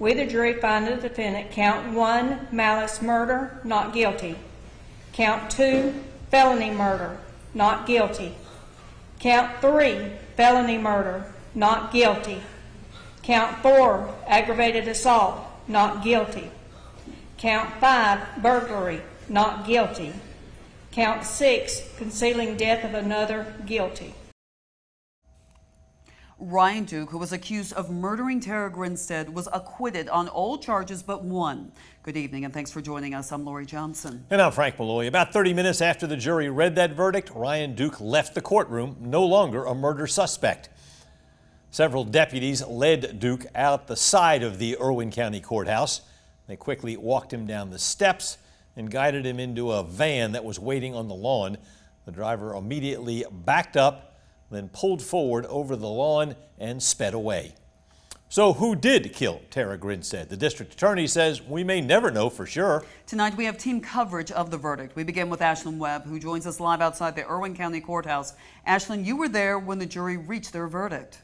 We, the jury, find the defendant count 1, malice murder, not guilty. Count 2, felony murder, not guilty. Count 3, felony murder, not guilty. Count 4, aggravated assault, not guilty. Count 5, burglary, not guilty. Count 6, concealing death of another, guilty. Ryan Duke, who was accused of murdering Tara Grinstead, was acquitted on all charges but one. Good evening and thanks for joining us. I'm Lori Johnson. And I'm Frank Malloy. About 30 minutes after the jury read that verdict, Ryan Duke left the courtroom, no longer a murder suspect. Several deputies led Duke out the side of the Irwin County Courthouse. They quickly walked him down the steps and guided him into a van that was waiting on the lawn. The driver immediately backed up, then pulled forward over the lawn and sped away. So who did kill Tara Grinstead? The district attorney says we may never know for sure. Tonight we have team coverage of the verdict. We begin with Ashlyn Webb, who joins us live outside the Irwin County Courthouse. Ashlyn, you were there when the jury reached their verdict.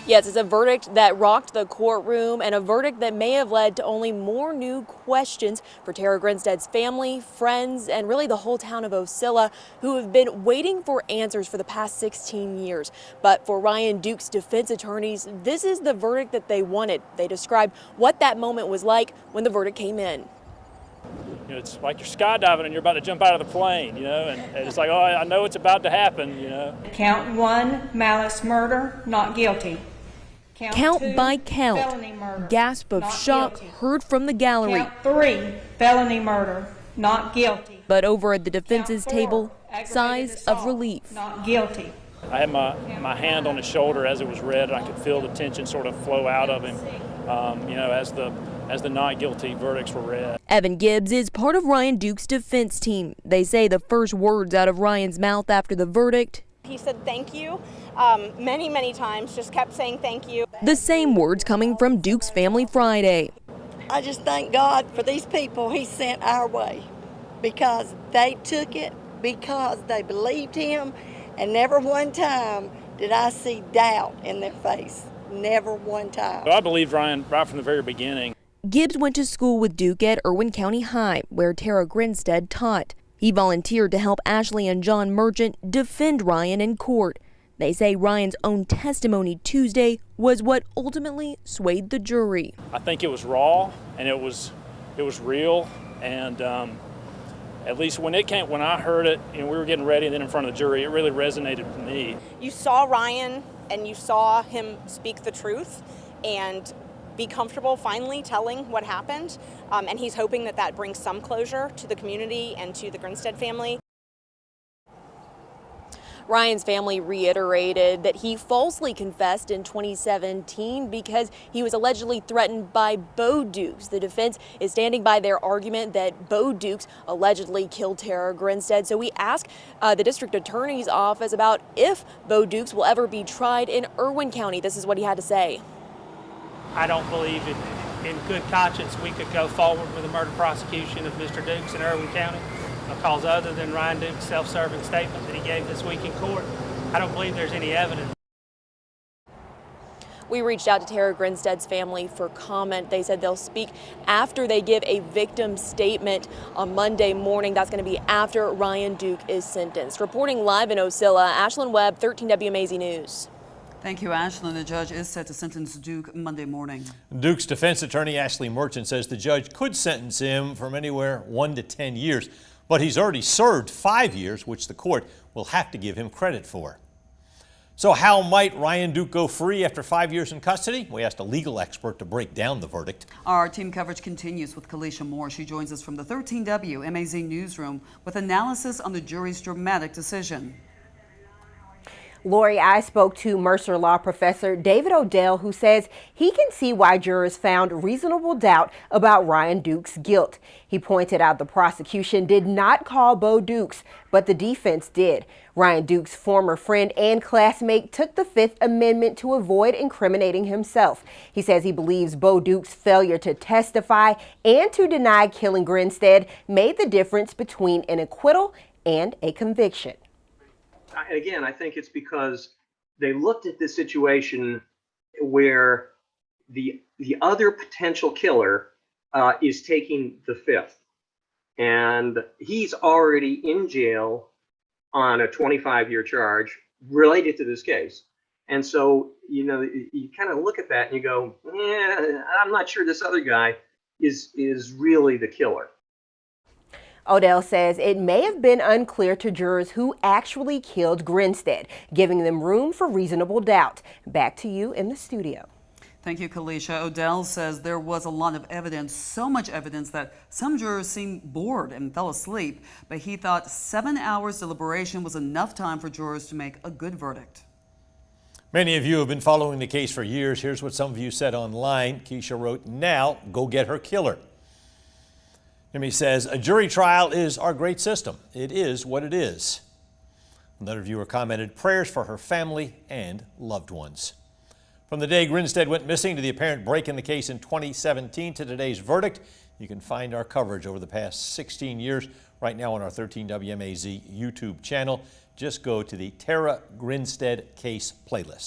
Yes, it's a verdict that rocked the courtroom and a verdict that may have led to only more new questions for Tara Grinstead's family, friends, and really the whole town of Ocilla, who have been waiting for answers for the past 16 years. But for Ryan Duke's defense attorneys, this is the verdict that they wanted. They described what that moment was like when the verdict came in. You know, it's like you're skydiving and you're about to jump out of the plane, you know, and it's like, oh, I know it's about to happen, you know. Count 1, malice murder, not guilty. Count 2, by count. Felony murder, gasp of shock guilty. heard from the gallery. Count 3, felony murder, not guilty. But over at the defense's Count 4, table, aggravated sighs assault, of relief. Not guilty. I had my hand on his shoulder as it was read, and I could feel the tension sort of flow out of him, you know, as the not guilty verdicts were read. Evan Gibbs is part of Ryan Duke's defense team. They say the first words out of Ryan's mouth after the verdict, he said thank you many, many times, just kept saying thank you. the same words coming from Duke's family Friday. I just thank God for these people he sent our way, because they took it, because they believed him, and never one time did I see doubt in their face. Never one time. I believed Ryan right from the very beginning. Gibbs went to school with Duke at Irwin County High, where Tara Grinstead taught. He volunteered to help Ashley and John Merchant defend Ryan in court. They say Ryan's own testimony Tuesday was what ultimately swayed the jury. I think it was raw and it was real, and at least when I heard it, you know, we were getting ready and then in front of the jury, it really resonated with me. You saw Ryan and you saw him speak the truth and be comfortable finally telling what happened, and he's hoping that that brings some closure to the community and to the Grinstead family. Ryan's family reiterated that he falsely confessed in 2017 because he was allegedly threatened by Bo Dukes. The defense is standing by their argument that Bo Dukes allegedly killed Tara Grinstead. So we asked the district attorney's office about if Bo Dukes will ever be tried in Irwin County. This is what he had to say. I don't believe in good conscience we could go forward with a murder prosecution of Mr. Dukes in Irwin County, because other than Ryan Duke's self-serving statement that he gave this week in court, I don't believe there's any evidence. We reached out to Tara Grinstead's family for comment. They said they'll speak after they give a victim statement on Monday morning. That's going to be after Ryan Duke is sentenced. Reporting live in Ocilla, Ashlyn Webb, 13 WMAZ News. Thank you, Ashlyn. The judge is set to sentence Duke Monday morning. Duke's defense attorney Ashley Merchant says the judge could sentence him from anywhere 1 to 10 years, but he's already served 5 years, which the court will have to give him credit for. So how might Ryan Duke go free after 5 years in custody? We asked a legal expert to break down the verdict. Our team coverage continues with Kalisha Moore. She joins us from the 13 WMAZ newsroom with analysis on the jury's dramatic decision. Lori, I spoke to Mercer Law professor David Odell, who says he can see why jurors found reasonable doubt about Ryan Duke's guilt. He pointed out the prosecution did not call Bo Dukes, but the defense did. Ryan Duke's former friend and classmate took the Fifth Amendment to avoid incriminating himself. He says he believes Bo Dukes' failure to testify and to deny killing Grinstead made the difference between an acquittal and a conviction. Again, I think it's because they looked at this situation where the other potential killer is taking the fifth, and he's already in jail on a 25-year charge related to this case. And so, you know, you kind of look at that and you go, yeah, I'm not sure this other guy is really the killer. Odell says it may have been unclear to jurors who actually killed Grinstead, giving them room for reasonable doubt. Back to you in the studio. Thank you, Kalisha. Odell says there was a lot of evidence, so much evidence that some jurors seemed bored and fell asleep, but he thought 7 hours deliberation was enough time for jurors to make a good verdict. Many of you have been following the case for years. Here's what some of you said online. Keisha wrote, "Now go get her killer." Jimmy says, "A jury trial is our great system. It is what it is." Another viewer commented, "Prayers for her family and loved ones." From the day Grinstead went missing to the apparent break in the case in 2017 to today's verdict, you can find our coverage over the past 16 years right now on our 13 WMAZ YouTube channel. Just go to the Tara-Grinstead-Case playlist.